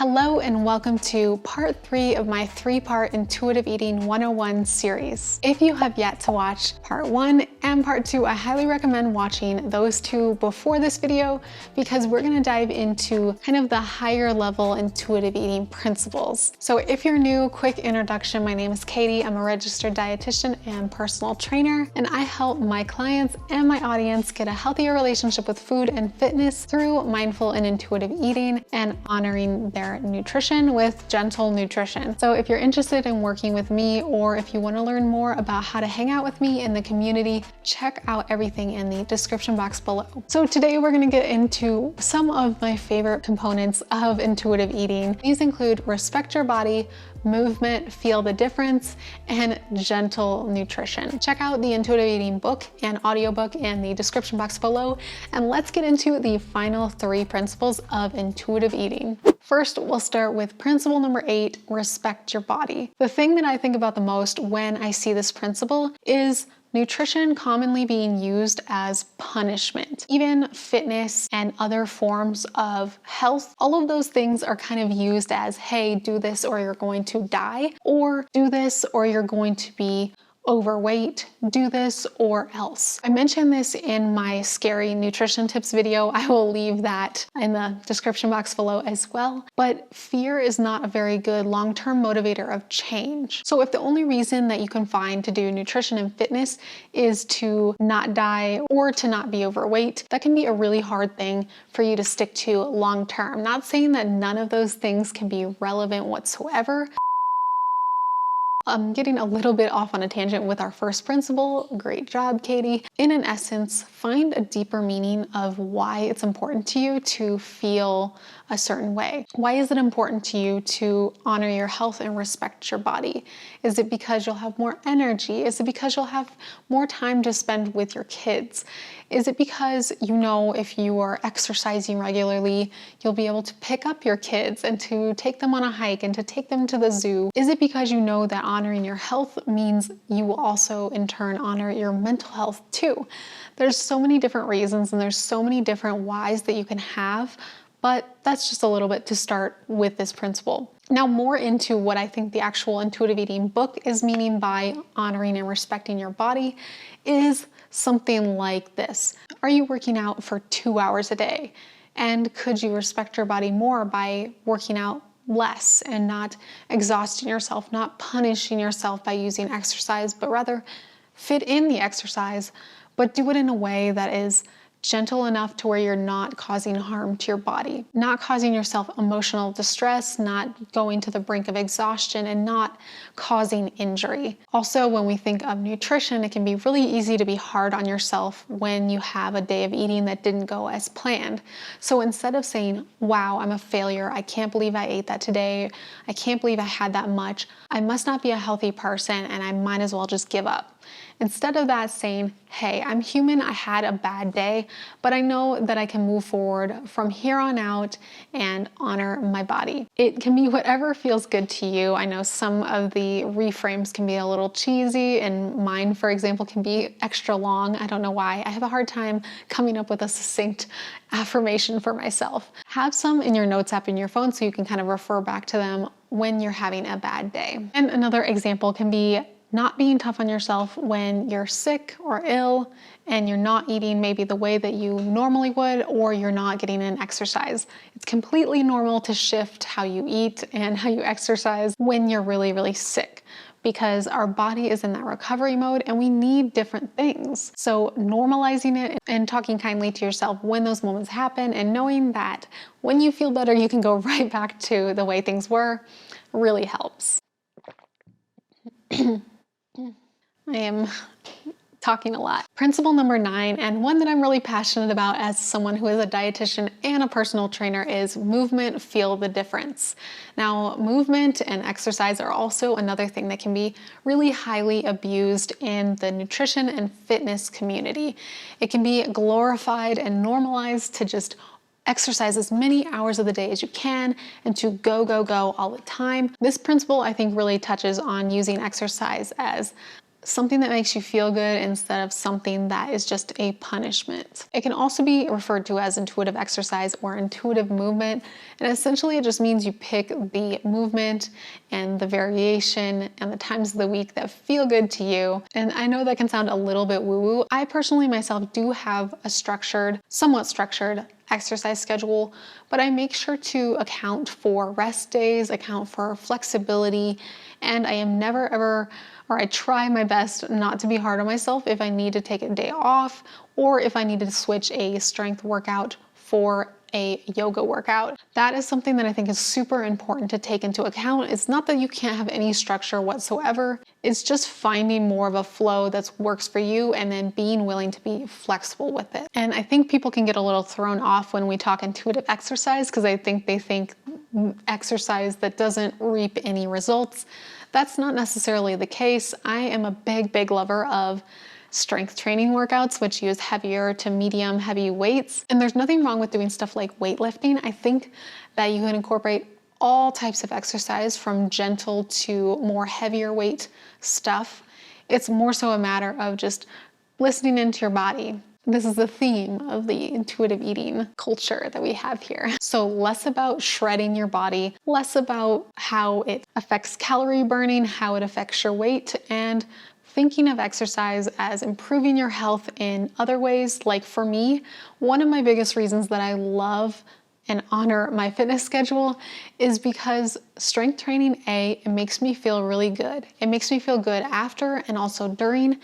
Hello and welcome to part 3 of my 3-part Intuitive Eating 101 series. If you have yet to watch part 1 and part 2, I highly recommend watching those two before this video because we're gonna dive into kind of the higher level intuitive eating principles. So if you're new, quick introduction, my name is Katie. I'm a registered dietitian and personal trainer, and I help my clients and my audience get a healthier relationship with food and fitness through mindful and intuitive eating and honoring their nutrition with gentle nutrition. So if you're interested in working with me, or if you want to learn more about how to hang out with me in the community, check out everything in the description box below. So today we're going to get into some of my favorite components of intuitive eating. These include respect your body, movement, feel the difference, and gentle nutrition. Check out the intuitive eating book and audiobook in the description box below, and let's get into the final 3 principles of intuitive eating. First, we'll start with principle number 8, respect your body. The thing that I think about the most when I see this principle is nutrition commonly being used as punishment. Even fitness and other forms of health, all of those things are kind of used as, hey, do this or you're going to die, or do this or you're going to be overweight, do this or else. I mentioned this in my scary nutrition tips video. I will leave that in the description box below as well. But fear is not a very good long-term motivator of change. So if the only reason that you can find to do nutrition and fitness is to not die or to not be overweight, that can be a really hard thing for you to stick to long-term. Not saying that none of those things can be relevant whatsoever. I'm getting a little bit off on a tangent with our first principle. Great job, Katie. In an essence, find a deeper meaning of why it's important to you to feel a certain way. Why is it important to you to honor your health and respect your body? Is it because you'll have more energy? Is it because you'll have more time to spend with your kids? Is it because you know if you are exercising regularly, you'll be able to pick up your kids and to take them on a hike and to take them to the zoo? Is it because you know that honoring your health means you will also in turn honor your mental health too? There's so many different reasons and there's so many different whys that you can have, but that's just a little bit to start with this principle. Now, more into what I think the actual intuitive eating book is meaning by honoring and respecting your body is something like this. Are you working out for 2 hours a day? And could you respect your body more by working out less and not exhausting yourself, not punishing yourself by using exercise, but rather fit in the exercise, but do it in a way that is gentle enough to where you're not causing harm to your body, not causing yourself emotional distress, not going to the brink of exhaustion, and not causing injury. Also, when we think of nutrition, it can be really easy to be hard on yourself when you have a day of eating that didn't go as planned. So instead of saying, wow, I'm a failure, I can't believe I ate that today, I can't believe I had that much, I must not be a healthy person and I might as well just give up. Instead of that, saying, hey, I'm human, I had a bad day, but I know that I can move forward from here on out and honor my body. It can be whatever feels good to you. I know some of the reframes can be a little cheesy, and mine, for example, can be extra long. I don't know why. I have a hard time coming up with a succinct affirmation for myself. Have some in your notes app in your phone so you can kind of refer back to them when you're having a bad day. And another example can be not being tough on yourself when you're sick or ill and you're not eating maybe the way that you normally would, or you're not getting in exercise. It's completely normal to shift how you eat and how you exercise when you're really, really sick, because our body is in that recovery mode and we need different things. So normalizing it and talking kindly to yourself when those moments happen, and knowing that when you feel better, you can go right back to the way things were, really helps. I am talking a lot. Principle number 9, and one that I'm really passionate about as someone who is a dietitian and a personal trainer, is movement, feel the difference. Now, movement and exercise are also another thing that can be really highly abused in the nutrition and fitness community. It can be glorified and normalized to just exercise as many hours of the day as you can and to go all the time. This principle, I think, really touches on using exercise as something that makes you feel good instead of something that is just a punishment. It can also be referred to as intuitive exercise or intuitive movement. And essentially it just means you pick the movement and the variation and the times of the week that feel good to you. And I know that can sound a little bit woo-woo. I personally myself do have a somewhat structured exercise schedule, but I make sure to account for rest days, account for flexibility, and I am never ever, or I try my best not to be hard on myself if I need to take a day off or if I need to switch a strength workout for a yoga workout. That is something that I think is super important to take into account. It's not that you can't have any structure whatsoever. It's just finding more of a flow that works for you and then being willing to be flexible with it. And I think people can get a little thrown off when we talk intuitive exercise because I think they think exercise that doesn't reap any results. That's not necessarily the case. I am a big lover of strength training workouts, which use heavier to medium heavy weights. And there's nothing wrong with doing stuff like weightlifting. I think that you can incorporate all types of exercise from gentle to more heavier weight stuff. It's more so a matter of just listening into your body. This is the theme of the intuitive eating culture that we have here. So less about shredding your body, less about how it affects calorie burning, how it affects your weight, and thinking of exercise as improving your health in other ways. Like for me, one of my biggest reasons that I love and honor my fitness schedule is because strength training, it makes me feel really good. It makes me feel good after and also during,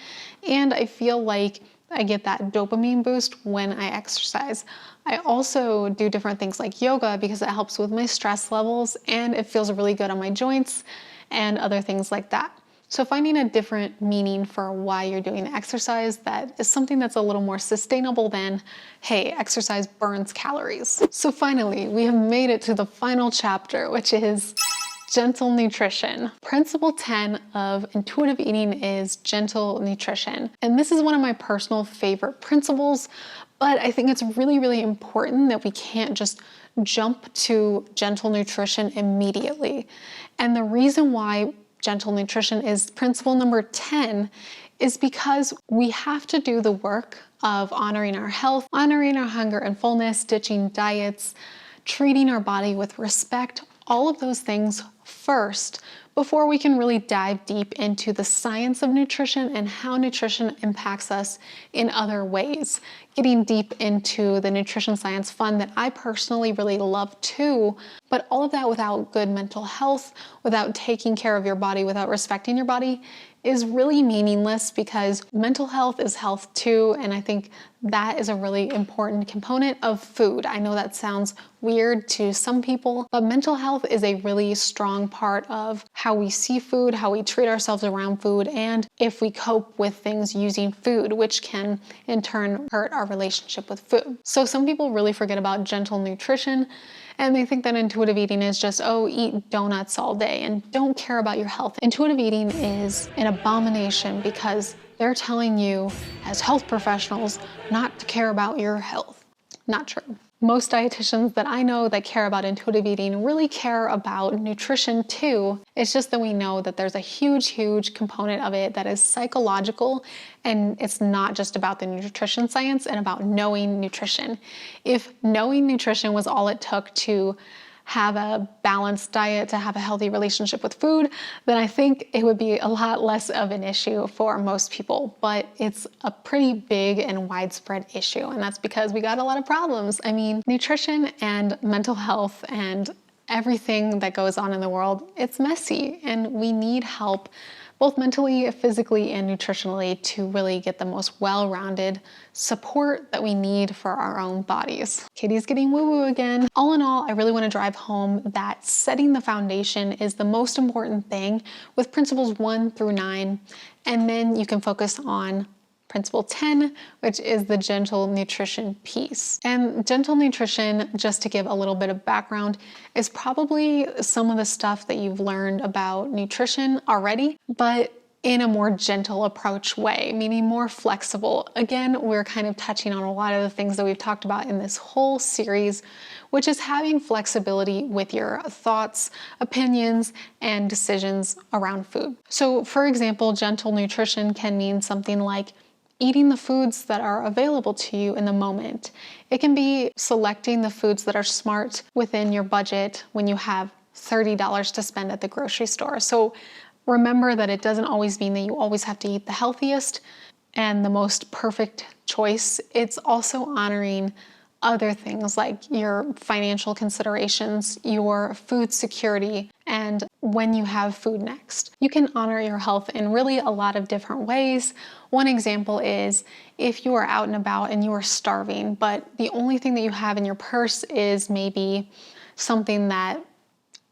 and I feel like I get that dopamine boost when I exercise. I also do different things like yoga because it helps with my stress levels and it feels really good on my joints and other things like that. So finding a different meaning for why you're doing exercise that is something that's a little more sustainable than, hey, exercise burns calories. So finally, we have made it to the final chapter, which is gentle nutrition. Principle 10 of intuitive eating is gentle nutrition. And this is one of my personal favorite principles, but I think it's really important that we can't just jump to gentle nutrition immediately. And the reason why gentle nutrition is principle number 10 is because we have to do the work of honoring our health, honoring our hunger and fullness, ditching diets, treating our body with respect, all of those things first before we can really dive deep into the science of nutrition and how nutrition impacts us in other ways. Getting deep into the nutrition science fun that I personally really love too, but all of that without good mental health, without taking care of your body, without respecting your body is really meaningless because mental health is health too, and I think that is a really important component of food. I know that sounds weird to some people, but mental health is a really strong part of how we see food, how we treat ourselves around food, and if we cope with things using food, which can in turn hurt our relationship with food. So some people really forget about gentle nutrition and they think that intuitive eating is just, oh, eat donuts all day and don't care about your health. Intuitive eating is an abomination because they're telling you as health professionals not to care about your health. Not true. Most dietitians that I know that care about intuitive eating really care about nutrition too. It's just that we know that there's a huge component of it that is psychological, and it's not just about the nutrition science and about knowing nutrition. If knowing nutrition was all it took to have a balanced diet, to have a healthy relationship with food, then I think it would be a lot less of an issue for most people. But it's a pretty big and widespread issue, and that's because we got a lot of problems. I mean, nutrition and mental health and everything that goes on in the world, it's messy, and we need help both mentally, physically, and nutritionally to really get the most well-rounded support that we need for our own bodies. Katie's getting woo-woo again. All in all, I really want to drive home that setting the foundation is the most important thing with principles 1 through 9, and then you can focus on Principle 10, which is the gentle nutrition piece. And gentle nutrition, just to give a little bit of background, is probably some of the stuff that you've learned about nutrition already, but in a more gentle approach way, meaning more flexible. Again, we're kind of touching on a lot of the things that we've talked about in this whole series, which is having flexibility with your thoughts, opinions, and decisions around food. So for example, gentle nutrition can mean something like eating the foods that are available to you in the moment. It can be selecting the foods that are smart within your budget when you have $30 to spend at the grocery store. So remember that it doesn't always mean that you always have to eat the healthiest and the most perfect choice. It's also honoring other things like your financial considerations, your food security, and when you have food next. You can honor your health in really a lot of different ways. One example is if you are out and about and you are starving, but the only thing that you have in your purse is maybe something that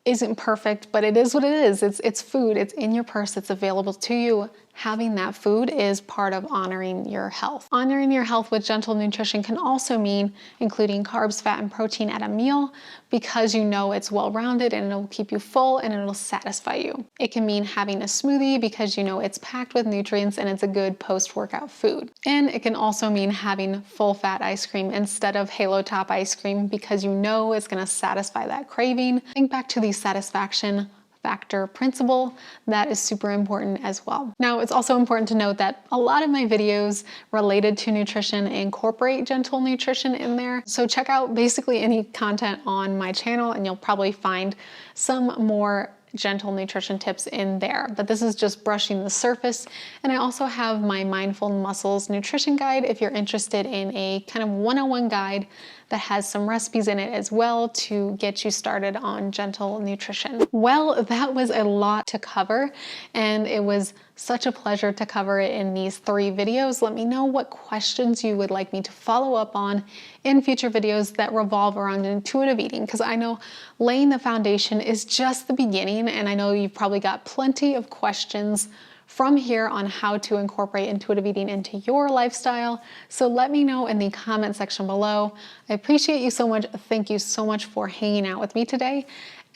isn't perfect, but it is what it is. It's food, it's in your purse, it's available to you. Having that food is part of honoring your health. Honoring your health with gentle nutrition can also mean including carbs, fat, and protein at a meal because you know it's well-rounded and it'll keep you full and it'll satisfy you. It can mean having a smoothie because you know it's packed with nutrients and it's a good post-workout food. And it can also mean having full-fat ice cream instead of Halo Top ice cream because you know it's gonna satisfy that craving. Think back to the satisfaction factor principle. That is super important as well. Now, it's also important to note that a lot of my videos related to nutrition incorporate gentle nutrition in there. So check out basically any content on my channel and you'll probably find some more gentle nutrition tips in there, but this is just brushing the surface. And I also have my Mindful Muscles nutrition guide if you're interested in a kind of one-on-one guide that has some recipes in it as well to get you started on gentle nutrition. Well, that was a lot to cover and it was such a pleasure to cover it in these 3 videos. Let me know what questions you would like me to follow up on in future videos that revolve around intuitive eating, because I know laying the foundation is just the beginning and I know you've probably got plenty of questions from here on how to incorporate intuitive eating into your lifestyle. So let me know in the comment section below. I appreciate you so much. Thank you so much for hanging out with me today,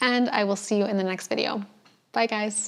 and I will see you in the next video. Bye guys.